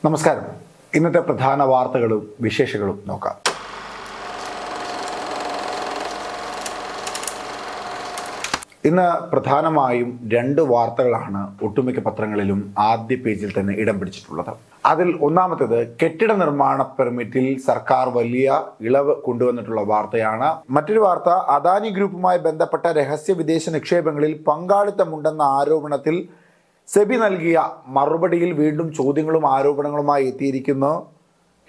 നമസ്കാരം. ഇന്നത്തെ പ്രധാന വാർത്തകളും വിശേഷങ്ങളും നോക്കാം. ഇന്ന് പ്രധാനമായും രണ്ട് വാർത്തകളാണ് ഒട്ടുമിക്ക പത്രങ്ങളിലും ആദ്യ പേജിൽ തന്നെ ഇടം പിടിച്ചിട്ടുള്ളത്. അതിൽ ഒന്നാമത്തേത് കെട്ടിട നിർമ്മാണ പെർമിറ്റിൽ സർക്കാർ വലിയ ഇളവ് കൊണ്ടുവന്നിട്ടുള്ള വാർത്തയാണ്. മറ്റൊരു വാർത്ത അദാനി ഗ്രൂപ്പുമായി ബന്ധപ്പെട്ട രഹസ്യ വിദേശ നിക്ഷേപങ്ങളിൽ പങ്കാളിത്തമുണ്ടെന്ന ആരോപണത്തിൽ സെബി നൽകിയ മറുപടിയിൽ വീണ്ടും ചോദ്യങ്ങളും ആരോപണങ്ങളുമായി എത്തിയിരിക്കുന്നു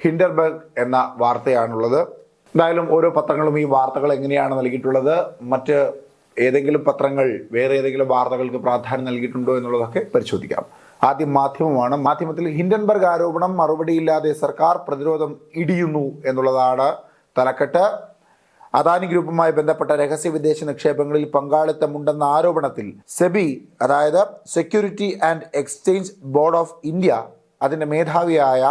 ഹിൻഡൻബർഗ് എന്ന വാർത്തയാണുള്ളത്. എന്തായാലും ഓരോ പത്രങ്ങളും ഈ വാർത്തകൾ എങ്ങനെയാണ് നൽകിയിട്ടുള്ളത്, മറ്റ് ഏതെങ്കിലും പത്രങ്ങൾ വേറെ ഏതെങ്കിലും വാർത്തകൾക്ക് പ്രാധാന്യം നൽകിയിട്ടുണ്ടോ എന്നുള്ളതൊക്കെ പരിശോധിക്കാം. ആദ്യം മാധ്യമമാണ്. മാധ്യമത്തിൽ ഹിൻഡൻബർഗ് ആരോപണം മറുപടിയില്ലാതെ സർക്കാർ പ്രതിരോധം ഇടിയുന്നു എന്നുള്ളതാണ് തലക്കെട്ട്. അദാനി ഗ്രൂപ്പുമായി ബന്ധപ്പെട്ട രഹസ്യ വിദേശ നിക്ഷേപങ്ങളിൽ പങ്കാളിത്തമുണ്ടെന്ന ആരോപണത്തിൽ സെബി, അതായത് security and exchange board of India, അതിന്റെ മേധാവിയായ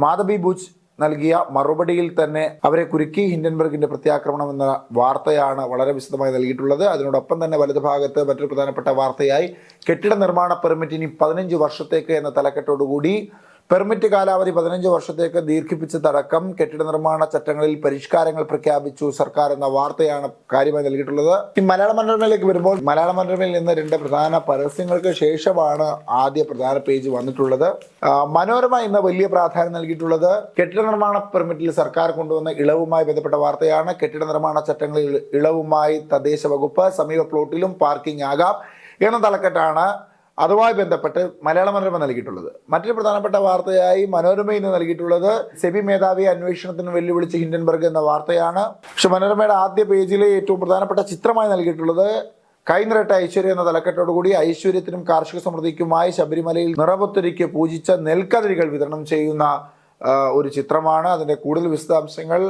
മാധബി ബുച്ച് നൽകിയ മറുപടിയിൽ തന്നെ അവരെ കുരുക്കി ഹിൻഡൻബർഗിന്റെ പ്രത്യാക്രമണം എന്ന വാർത്തയാണ് വളരെ വിശദമായി നൽകിയിട്ടുള്ളത്. അതിനോടൊപ്പം തന്നെ വലതുഭാഗത്ത് മറ്റൊരു പ്രധാനപ്പെട്ട വാർത്തയായി കെട്ടിട നിർമ്മാണ പെർമിറ്റ് ഇനി 15 വർഷത്തേക്ക് എന്ന തലക്കെട്ടോടുകൂടി പെർമിറ്റ് കാലാവധി 15 വർഷത്തേക്ക് ദീർഘിപ്പിച്ചതടക്കം കെട്ടിട നിർമ്മാണ ചട്ടങ്ങളിൽ പരിഷ്കാരങ്ങൾ പ്രഖ്യാപിച്ചു സർക്കാർ എന്ന വാർത്തയാണ് കാര്യമായി നൽകിയിട്ടുള്ളത്. ഈ മലയാള മനോരമയിലേക്ക് വരുമ്പോൾ മലയാള മനോരമയിൽ നിന്ന് രണ്ട് പ്രധാന പരസ്യങ്ങൾക്ക് ശേഷമാണ് ആദ്യ പ്രധാന പേജ് വന്നിട്ടുള്ളത്. മനോരമ ഇന്ന് വലിയ പ്രാധാന്യം നൽകിയിട്ടുള്ളത് കെട്ടിട നിർമ്മാണ പെർമിറ്റിൽ സർക്കാർ കൊണ്ടുവന്ന ഇളവുമായി ബന്ധപ്പെട്ട വാർത്തയാണ്. കെട്ടിട നിർമ്മാണ ചട്ടങ്ങളിൽ ഇളവുമായി തദ്ദേശ വകുപ്പ്, സമീപ പ്ലോട്ടിലും പാർക്കിംഗ് ആകാം എന്ന തലക്കെട്ടാണ് അതുമായി ബന്ധപ്പെട്ട് മലയാള മനോരമ നൽകിയിട്ടുള്ളത്. മറ്റൊരു പ്രധാനപ്പെട്ട വാർത്തയായി മനോരമയിൽ നിന്ന് നൽകിയിട്ടുള്ളത് സെബി മേധാവിയെ അന്വേഷണത്തിന് വെല്ലുവിളിച്ച് ഹിൻഡൻബർഗ് എന്ന വാർത്തയാണ്. പക്ഷെ മനോരമയുടെ ആദ്യ പേജിലെ ഏറ്റവും പ്രധാനപ്പെട്ട ചിത്രമായി നൽകിയിട്ടുള്ളത് കൈനിറട്ട ഐശ്വര്യ എന്ന തലക്കെട്ടോടുകൂടി ഐശ്വര്യത്തിനും കാർഷിക സമൃദ്ധിക്കുമായി ശബരിമലയിൽ നിറപൊത്തിരിക്ക് പൂജിച്ച നെൽക്കതിരികൾ വിതരണം ചെയ്യുന്ന ഒരു ചിത്രമാണ്. അതിന്റെ കൂടുതൽ വിശദാംശങ്ങൾ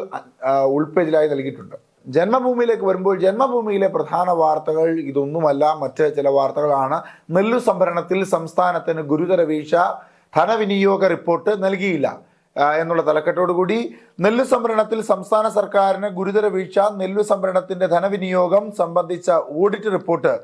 ഉൾപേജിലായി നൽകിയിട്ടുണ്ട്. ജന്മഭൂമിയിലേക്ക് വരുമ്പോൾ ജന്മഭൂമിയിലെ പ്രധാന വാർത്തകൾ ഇതൊന്നുമല്ല, മറ്റ് ചില വാർത്തകളാണ്. നെല്ലു സംഭരണത്തിൽ സംസ്ഥാനത്തിന് ഗുരുതര വീഴ്ച, ധനവിനിയോഗ റിപ്പോർട്ട് നൽകിയില്ല എന്നുള്ള തലക്കെട്ടോടുകൂടി നെല്ലു സംഭരണത്തിൽ സംസ്ഥാന സർക്കാരിന് ഗുരുതര വീഴ്ച, നെല്ലു സംഭരണത്തിന്റെ ധനവിനിയോഗം സംബന്ധിച്ച ഓഡിറ്റ് റിപ്പോർട്ട്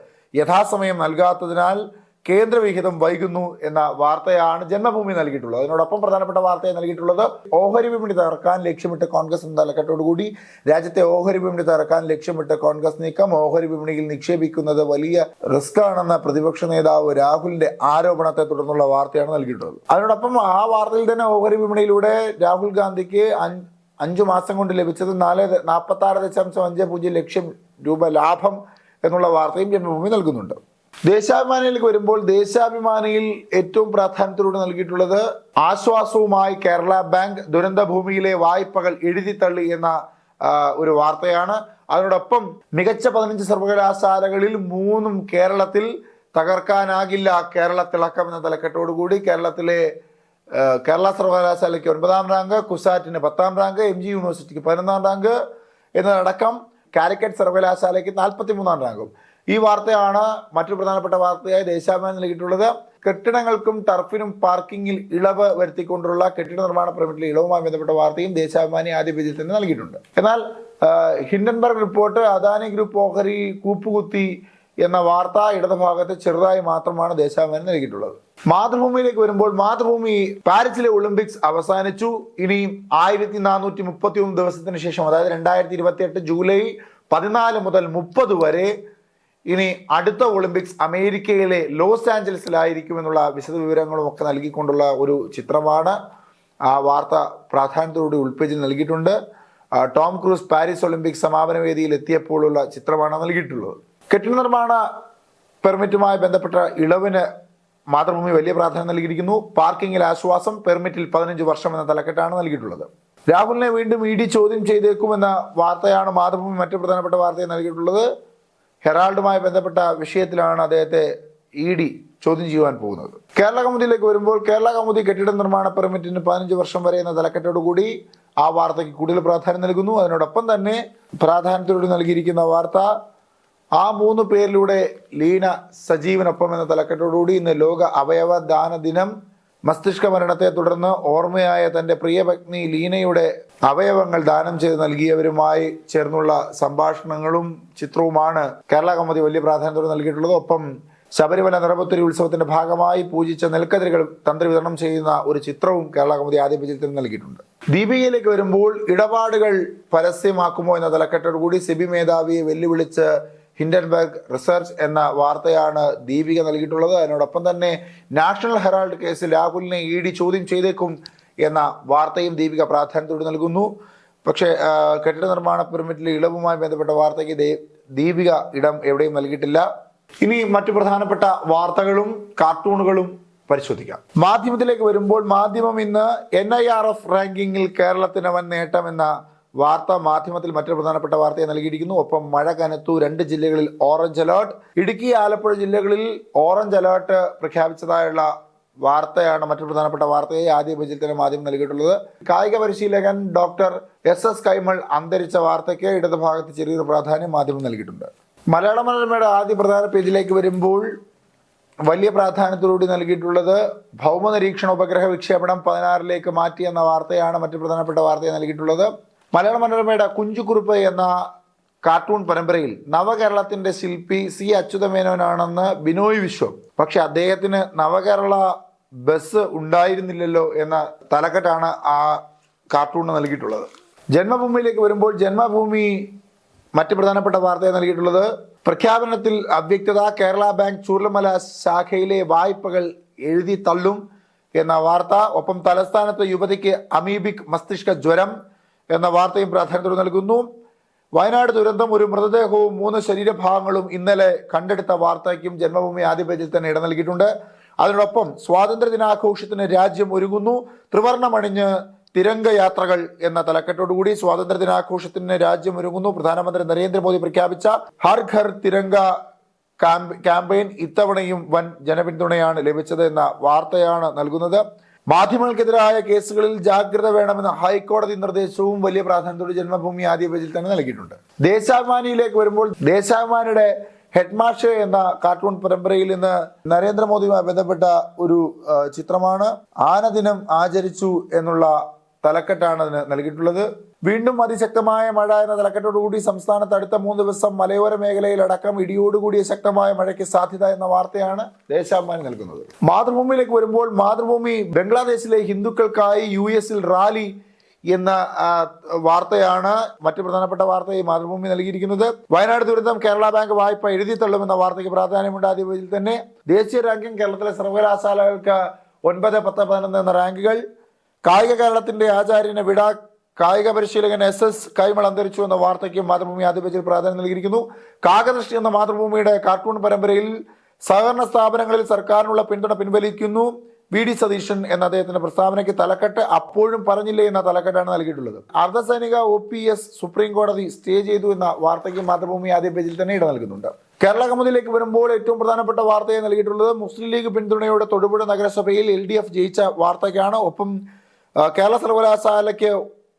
യഥാസമയം നൽകാത്തതിനാൽ കേന്ദ്രവിഹിതം വൈകുന്നു എന്ന വാർത്തയാണ് ജന്മഭൂമി നൽകിയിട്ടുള്ളത്. അതിനോടൊപ്പം പ്രധാനപ്പെട്ട വാർത്തയായി നൽകിയിട്ടുള്ളത് ഓഹരി വിപണി തകർക്കാൻ ലക്ഷ്യമിട്ട് കോൺഗ്രസ് എന്ന തലക്കെട്ടോടുകൂടി രാജ്യത്തെ ഓഹരി വിപണി തകർക്കാൻ ലക്ഷ്യമിട്ട് കോൺഗ്രസ് നീക്കം, ഓഹരി വിപണിയിൽ നിക്ഷേപിക്കുന്നത് വലിയ റിസ്ക് ആണെന്ന പ്രതിപക്ഷ നേതാവ് രാഹുലിന്റെ ആരോപണത്തെ തുടർന്നുള്ള വാർത്തയാണ് നൽകിയിട്ടുള്ളത്. അതിനോടൊപ്പം ആ വാർത്തയിൽ തന്നെ ഓഹരി വിപണിയിലൂടെ രാഹുൽ ഗാന്ധിക്ക് 5 മാസം കൊണ്ട് ലഭിച്ചത് 46.50 ലക്ഷം രൂപ ലാഭം എന്നുള്ള വാർത്തയും ജന്മഭൂമി നൽകുന്നുണ്ട്. ദേശാഭിമാനിയിലേക്ക് വരുമ്പോൾ ദേശാഭിമാനിയിൽ ഏറ്റവും പ്രാധാന്യത്തോടെ നൽകിയിട്ടുള്ളത് ആശ്വാസവുമായി കേരള ബാങ്ക്, ദുരന്ത ഭൂമിയിലെ വായ്പകൾ എഴുതിത്തള്ളി എന്ന ഒരു വാർത്തയാണ്. അതിനോടൊപ്പം മികച്ച 15 സർവകലാശാലകളിൽ 3 കേരളത്തിൽ തകർക്കാനാകില്ല, കേരളത്തിളക്കം എന്ന തലക്കെട്ടോടുകൂടി കേരള സർവകലാശാലയ്ക്ക് 9ാം റാങ്ക്, കുസാറ്റിന് 10ാം റാങ്ക്, MG യൂണിവേഴ്സിറ്റിക്ക് 11ാം റാങ്ക് എന്നതടക്കം കാലിക്കറ്റ് സർവകലാശാലയ്ക്ക് 43ാം റാങ്കും. ഈ വാർത്തയാണ് മറ്റൊരു പ്രധാനപ്പെട്ട വാർത്തയായി ദേശാഭിമാനി നൽകിയിട്ടുള്ളത്. കെട്ടിടങ്ങൾക്കും ടർഫിനും പാർക്കിങ്ങിൽ ഇളവ് വരുത്തിക്കൊണ്ടുള്ള കെട്ടിട നിർമ്മാണ പെർമിറ്റിലെ ഇളവുമായി ബന്ധപ്പെട്ട വാർത്തയും ദേശാഭിമാനി ആദ്യ പേജിൽ തന്നെ നൽകിയിട്ടുണ്ട്. എന്നാൽ ഹിൻഡൻബർഗ് റിപ്പോർട്ട് അദാനി ഗ്രൂപ്പ് ഓഹരി കൂപ്പുകുത്തി എന്ന വാർത്ത ഇടതുഭാഗത്ത് ചെറുതായി മാത്രമാണ് ദേശാഭിമാനി നൽകിയിട്ടുള്ളത്. മാതൃഭൂമിയിലേക്ക് വരുമ്പോൾ മാതൃഭൂമി പാരീസിലെ ഒളിമ്പിക്സ് അവസാനിച്ചു. ഇനി 1431 ദിവസത്തിന് ശേഷം, അതായത് 2028 ജൂലൈ 14 മുതൽ 30 വരെ ഇനി അടുത്ത ഒളിമ്പിക്സ് അമേരിക്കയിലെ ലോസ് ആഞ്ചലസിലായിരിക്കും എന്നുള്ള വിശദവിവരങ്ങളും ഒക്കെ നൽകിക്കൊണ്ടുള്ള ഒരു ചിത്രമാണ്. ആ വാർത്ത പ്രാധാന്യത്തോടെ ഉൾപേജിൽ നൽകിയിട്ടുണ്ട്. ടോം ക്രൂസ് പാരീസ് ഒളിമ്പിക്സ് സമാപന വേദിയിൽ എത്തിയപ്പോഴുള്ള ചിത്രമാണ് നൽകിയിട്ടുള്ളത്. കെട്ടിട നിർമ്മാണ പെർമിറ്റുമായി ബന്ധപ്പെട്ട ഇളവിന് മാതൃഭൂമി വലിയ പ്രാധാന്യം നൽകിയിരിക്കുന്നു. പാർക്കിങ്ങിൽ ആശ്വാസം, പെർമിറ്റിൽ 15 വർഷം എന്ന തലക്കെട്ടാണ് നൽകിയിട്ടുള്ളത്. രാഹുലിനെ വീണ്ടും ED ചോദ്യം ചെയ്തേക്കുമെന്ന വാർത്തയാണ് മാതൃഭൂമി മറ്റു പ്രധാനപ്പെട്ട വാർത്തയെ നൽകിയിട്ടുള്ളത്. ഹെറാൾഡുമായി ബന്ധപ്പെട്ട വിഷയത്തിലാണ് അദ്ദേഹത്തെ ED ചോദ്യം ചെയ്യുവാൻ പോകുന്നത്. കേരള കൗമുദിയിലേക്ക് വരുമ്പോൾ കേരള കൗമുദി കെട്ടിട നിർമ്മാണ പെർമിറ്റിന് 15 വർഷം വരെ എന്ന തലക്കെട്ടോടുകൂടി ആ വാർത്തയ്ക്ക് കൂടുതൽ പ്രാധാന്യം നൽകുന്നു. അതിനോടൊപ്പം തന്നെ പ്രാധാന്യത്തോടെ നൽകിയിരിക്കുന്ന വാർത്ത ആ 3 പേരിലൂടെ ലീന സജീവനൊപ്പം എന്ന തലക്കെട്ടോടുകൂടി ഇന്ന് ലോക അവയവ ദാന ദിനം. മസ്തിഷ്ക മരണത്തെ തുടർന്ന് ഓർമ്മയായ തന്റെ പ്രിയപത്നി ലീനയുടെ അവയവങ്ങൾ ദാനം ചെയ്ത് നൽകിയവരുമായി ചേർന്നുള്ള സംഭാഷണങ്ങളും ചിത്രവുമാണ് കേരള കൗമുദി വലിയ പ്രാധാന്യത്തോടെ നൽകിയിട്ടുള്ളത്. ഒപ്പം ശബരിമല നിറപുത്തരി ഉത്സവത്തിന്റെ ഭാഗമായി പൂജിച്ച നെൽക്കതിരുകൾ തന്ത്രി വിതരണം ചെയ്യുന്ന ഒരു ചിത്രവും കേരള കൗമുദി ആദ്യ പേജിൽ നൽകിയിട്ടുണ്ട്. ദീപികയിലേക്ക് വരുമ്പോൾ ഇടപാടുകൾ പരസ്യമാക്കുമോ എന്ന തലക്കെട്ടോടുകൂടി സെബി മേധാവിയെ വെല്ലുവിളിച്ച് ഹിൻഡൻബർഗ് റിസർച്ച് എന്ന വാർത്തയാണ് ദീപിക നൽകിയിട്ടുള്ളത്. അതിനോടൊപ്പം തന്നെ നാഷണൽ ഹെറാൾഡ് കേസിൽ രാഹുലിനെ ഇഡി ചോദ്യം ചെയ്തേക്കും എന്ന വാർത്തയും ദീപിക പ്രാധാന്യത്തോടെ നൽകുന്നു. പക്ഷേ കെട്ടിട നിർമ്മാണ പെർമിറ്റിലെ ഇളവുമായി ബന്ധപ്പെട്ട വാർത്തയ്ക്ക് ദീപിക ഇടം എവിടെയും നൽകിയിട്ടില്ല. ഇനി മറ്റു പ്രധാനപ്പെട്ട വാർത്തകളും കാർട്ടൂണുകളും പരിശോധിക്കാം. മാധ്യമത്തിലേക്ക് വരുമ്പോൾ മാധ്യമം ഇന്ന് NIRF റാങ്കിങ്ങിൽ കേരളത്തിന് വൻ നേട്ടം എന്ന വാർത്ത മാധ്യമത്തിൽ മറ്റൊരു പ്രധാനപ്പെട്ട വാർത്തയെ നൽകിയിരിക്കുന്നു. ഒപ്പം മഴ കനത്തു, 2 ജില്ലകളിൽ ഓറഞ്ച് അലേർട്ട്. ഇടുക്കി, ആലപ്പുഴ ജില്ലകളിൽ ഓറഞ്ച് അലേർട്ട് പ്രഖ്യാപിച്ചതായുള്ള വാർത്തയാണ് മറ്റൊരു പ്രധാനപ്പെട്ട വാർത്തയെ ആദ്യ പേജിൽ തന്നെ മാധ്യമം നൽകിയിട്ടുള്ളത്. കായിക പരിശീലകൻ ഡോക്ടർ SS കൈമൾ അന്തരിച്ച വാർത്തയ്ക്ക് ഇടതുഭാഗത്ത് ചെറിയൊരു പ്രാധാന്യം മാധ്യമം നൽകിയിട്ടുണ്ട്. മലയാള മനോരമയുടെ ആദ്യ പ്രധാന പേജിലേക്ക് വരുമ്പോൾ വലിയ പ്രാധാന്യത്തോടുകൂടി നൽകിയിട്ടുള്ളത് ഭൗമ നിരീക്ഷണ ഉപഗ്രഹ വിക്ഷേപണം 16ലേക്ക് മാറ്റി എന്ന വാർത്തയാണ് മറ്റു പ്രധാനപ്പെട്ട വാർത്തയെ നൽകിയിട്ടുള്ളത്. മലയാള മനോരമയുടെ കുഞ്ചുകുറുപ്പ് എന്ന കാർട്ടൂൺ പരമ്പരയിൽ നവകേരളത്തിന്റെ ശില്പി C അച്യുതമേനോനാണെന്ന് ബിനോയ് വിശ്വം. പക്ഷെ അദ്ദേഹത്തിന് നവകേരള ബസ് ഉണ്ടായിരുന്നില്ലല്ലോ എന്ന തലക്കെട്ടാണ് ആ കാർട്ടൂണിന് നൽകിയിട്ടുള്ളത്. ജന്മഭൂമിയിലേക്ക് വരുമ്പോൾ ജന്മഭൂമി മറ്റ് പ്രധാനപ്പെട്ട വാർത്തയെ നൽകിയിട്ടുള്ളത് പ്രഖ്യാപനത്തിൽ അവ്യക്തത, കേരള ബാങ്ക് ചൂർലമല ശാഖയിലെ വായ്പകൾ എഴുതി തള്ളും എന്ന വാർത്ത. ഒപ്പം തലസ്ഥാനത്ത് യുവതിക്ക് അമീബിക് മസ്തിഷ്ക ജ്വരം എന്ന വാർത്തയും പ്രാധാന്യത്തോടെ നൽകുന്നു. വയനാട് ദുരന്തം, ഒരു മൃതദേഹവും 3 ശരീരഭാഗങ്ങളും ഇന്നലെ കണ്ടെടുത്ത വാർത്തയ്ക്കും ജന്മഭൂമി ആദ്യ പേജിൽ തന്നെ ഇടം നൽകിയിട്ടുണ്ട്. അതിനോടൊപ്പം സ്വാതന്ത്ര്യ ദിനാഘോഷത്തിന് രാജ്യം ഒരുങ്ങുന്നു, ത്രിവർണ്ണമണിഞ്ഞ് തിരംഗ യാത്രകൾ എന്ന തലക്കെട്ടോടുകൂടി സ്വാതന്ത്ര്യ ദിനാഘോഷത്തിന് രാജ്യം ഒരുങ്ങുന്നു. പ്രധാനമന്ത്രി നരേന്ദ്രമോദി പ്രഖ്യാപിച്ച ഹർ ഘർ തിരംഗ ക്യാമ്പയിൻ ഇത്തവണയും വൻ ജനപിന്തുണയാണ് ലഭിച്ചത് എന്ന വാർത്തയാണ് നൽകുന്നത്. മാധ്യമങ്ങൾക്കെതിരായ കേസുകളിൽ ജാഗ്രത വേണമെന്ന ഹൈക്കോടതി നിർദ്ദേശവും വലിയ പ്രാധാന്യത്തോടെ ജന്മഭൂമി ആദ്യ പേജിൽ തന്നെ നൽകിയിട്ടുണ്ട്. ദേശാഭിമാനിയിലേക്ക് വരുമ്പോൾ ദേശാഭിമാനിയുടെ ഹെഡ്മാഷ് എന്ന കാർട്ടൂൺ പരമ്പരയിൽ നിന്ന് നരേന്ദ്രമോദിയുമായി ബന്ധപ്പെട്ട ഒരു ചിത്രമാണ്. ആനദിനം ആചരിച്ചു എന്നുള്ള തലക്കെട്ടാണ് അതിന് നൽകിയിട്ടുള്ളത്. വീണ്ടും അതിശക്തമായ മഴ എന്ന തലക്കെട്ടോടുകൂടി സംസ്ഥാനത്ത് അടുത്ത 3 ദിവസം മലയോര മേഖലയിലടക്കം ഇടിയോടുകൂടിയ ശക്തമായ മഴയ്ക്ക് സാധ്യത എന്ന വാർത്തയാണ് ദേശാഭിമാനി നൽകുന്നത്. മാതൃഭൂമിയിലേക്ക് വരുമ്പോൾ മാതൃഭൂമി ബംഗ്ലാദേശിലെ ഹിന്ദുക്കൾക്കായി US റാലി എന്ന വാർത്തയാണ് മറ്റു പ്രധാനപ്പെട്ട വാർത്തയെ മാതൃഭൂമി നൽകിയിരിക്കുന്നത്. വയനാട് ദുരന്തം, കേരള ബാങ്ക് വായ്പ എഴുതി തള്ളുമെന്ന വാർത്തയ്ക്ക് പ്രാധാന്യമുണ്ട് ആദ്യ പേജിൽ തന്നെ. ദേശീയ റാങ്കിംഗ്, കേരളത്തിലെ സർവകലാശാലകൾക്ക് 9, 10, 11 എന്ന റാങ്കുകൾ. കായിക കേരളത്തിന്റെ ആചാര്യനെ വിട, കായിക പരിശീലകൻ SS കൈമൾ അന്തരിച്ചു എന്ന വാർത്തയ്ക്കും മാതൃഭൂമി ആദ്യ പേജിൽ പ്രാധാന്യം നൽകിയിരിക്കുന്നു. കാകദൃഷ്ടി എന്ന മാതൃഭൂമിയുടെ കാർട്ടൂൺ പരമ്പരയിൽ സഹകരണ സ്ഥാപനങ്ങളിൽ സർക്കാരിനുള്ള പിന്തുണ പിൻവലിക്കുന്നു, VD സതീശൻ എന്ന അദ്ദേഹത്തിന്റെ പ്രസ്താവനയ്ക്ക് തലക്കെട്ട് അപ്പോഴും പറഞ്ഞില്ലേ എന്ന തലക്കെട്ടാണ് നൽകിയിട്ടുള്ളത്. അർദ്ധസൈനിക OPS സുപ്രീം കോടതി സ്റ്റേ ചെയ്തു എന്ന വാർത്തയ്ക്ക് മാതൃഭൂമി ആദ്യ പേജിൽ തന്നെ ഇടം നൽകുന്നുണ്ട്. കേരള കൗമുദിയിലേക്ക് വരുമ്പോൾ ഏറ്റവും പ്രധാനപ്പെട്ട വാർത്തയെ നൽകിയിട്ടുള്ളത് മുസ്ലിം ലീഗ് പിന്തുണയോടെ തൊടുപുഴ നഗരസഭയിൽ LDF ജയിച്ച വാർത്തയ്ക്കാണ്. ഒപ്പം കേരള സർവകലാശാലയ്ക്ക്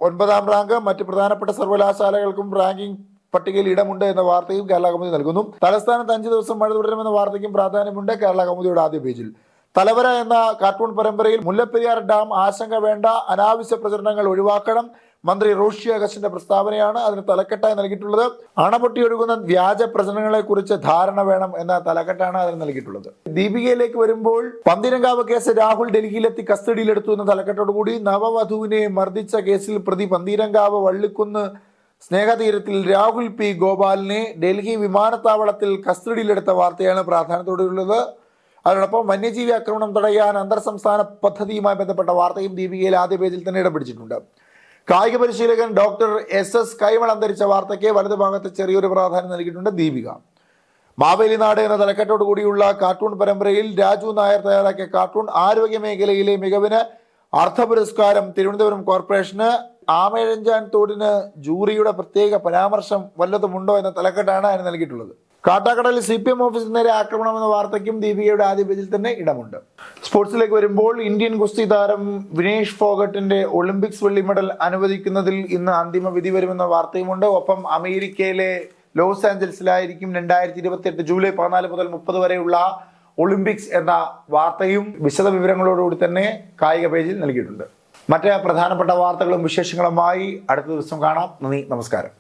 9ാം റാങ്ക്, മറ്റ് പ്രധാനപ്പെട്ട സർവകലാശാലകൾക്കും റാങ്കിംഗ് പട്ടികയിൽ ഇടമുണ്ട് എന്ന വാർത്തയും കേരള കൗമുദി നൽകുന്നു. തലസ്ഥാനത്ത് 5 ദിവസം മഴ തുടരുമെന്ന വാർത്തയ്ക്കും പ്രാധാന്യമുണ്ട് കേരള കൗമുദിയുടെ ആദ്യ പേജിൽ. തലവര എന്ന കാർട്ടൂൺ പരമ്പരയിൽ മുല്ലപ്പെരിയാർ ഡാം ആശങ്ക വേണ്ട, അനാവശ്യ പ്രചരണങ്ങൾ ഒഴിവാക്കണം, മന്ത്രി റോഷി അഗസ്റ്റിന്റെ പ്രസ്താവനയാണ് അതിന് തലക്കെട്ടായി നൽകിയിട്ടുള്ളത്. അണപൊട്ടിയൊഴുകുന്ന വ്യാജ പ്രചരണങ്ങളെ കുറിച്ച് ധാരണ വേണം എന്ന തലക്കെട്ടാണ് അതിന് നൽകിയിട്ടുള്ളത്. ദീപികയിലേക്ക് വരുമ്പോൾ പന്തീരങ്കാവ് കേസ്, രാഹുൽ ഡൽഹിയിലെത്തി കസ്റ്റഡിയിലെടുത്തു എന്ന തലക്കെട്ടോടുകൂടി നവവധുവിനെ മർദ്ദിച്ച കേസിൽ പ്രതി പന്തീരങ്കാവ് വള്ളിക്കുന്ന് സ്നേഹതീരത്തിൽ രാഹുൽ P ഗോപാലിനെ ഡൽഹി വിമാനത്താവളത്തിൽ കസ്റ്റഡിയിലെടുത്ത വാർത്തയാണ് പ്രാധാന്യത്തോടെയുള്ളത്. അതിനോടൊപ്പം വന്യജീവി ആക്രമണം തടയാൻ അന്തർ സംസ്ഥാന പദ്ധതിയുമായി ബന്ധപ്പെട്ട വാർത്തയും ദീപികയിൽ ആദ്യ പേജിൽ തന്നെ ഇടം പിടിച്ചിട്ടുണ്ട്. കായിക പരിശീലകൻ ഡോക്ടർ SS കൈമൾ അന്തരിച്ച വാർത്തയ്ക്ക് വലതുഭാഗത്ത് ചെറിയൊരു പ്രാധാന്യം നൽകിയിട്ടുണ്ട് ദീപിക. മാവേലി നാട് എന്ന തലക്കെട്ടോടു കൂടിയുള്ള കാർട്ടൂൺ പരമ്പരയിൽ രാജു നായർ തയ്യാറാക്കിയ കാർട്ടൂൺ ആരോഗ്യ മേഖലയിലെ മികവിന് അർദ്ധ പുരസ്കാരം തിരുവനന്തപുരം കോർപ്പറേഷന്. ആമേഴഞ്ചാൻ തോടിന് ജൂറിയുടെ പ്രത്യേക പരാമർശം വല്ലതുമുണ്ടോ എന്ന തലക്കെട്ടാണ് അതിന് നൽകിയിട്ടുള്ളത്. കാട്ടാക്കടലിൽ CPM ഓഫീസിന് നേരെ ആക്രമണം എന്ന വാർത്തയ്ക്കും ദീപികയുടെ ആദ്യ പേജിൽ തന്നെ ഇടമുണ്ട്. സ്പോർട്സിലേക്ക് വരുമ്പോൾ ഇന്ത്യൻ ഗുസ്തി താരം വിനേഷ് ഫോഗട്ടിന്റെ ഒളിമ്പിക്സ് വെള്ളി മെഡൽ അനുവദിക്കുന്നതിൽ ഇന്ന് അന്തിമ വിധി വരുമെന്ന വാർത്തയുമുണ്ട്. ഒപ്പം അമേരിക്കയിലെ ലോസ് ആഞ്ചൽസിലായിരിക്കും 2028 ജൂലൈ 14 മുതൽ 30 വരെയുള്ള ഒളിമ്പിക്സ് എന്ന വാർത്തയും വിശദ വിവരങ്ങളോടുകൂടി തന്നെ കായിക പേജിൽ നൽകിയിട്ടുണ്ട്. മറ്റ് പ്രധാനപ്പെട്ട വാർത്തകളും വിശേഷങ്ങളുമായി അടുത്ത ദിവസം കാണാം. നന്ദി, നമസ്കാരം.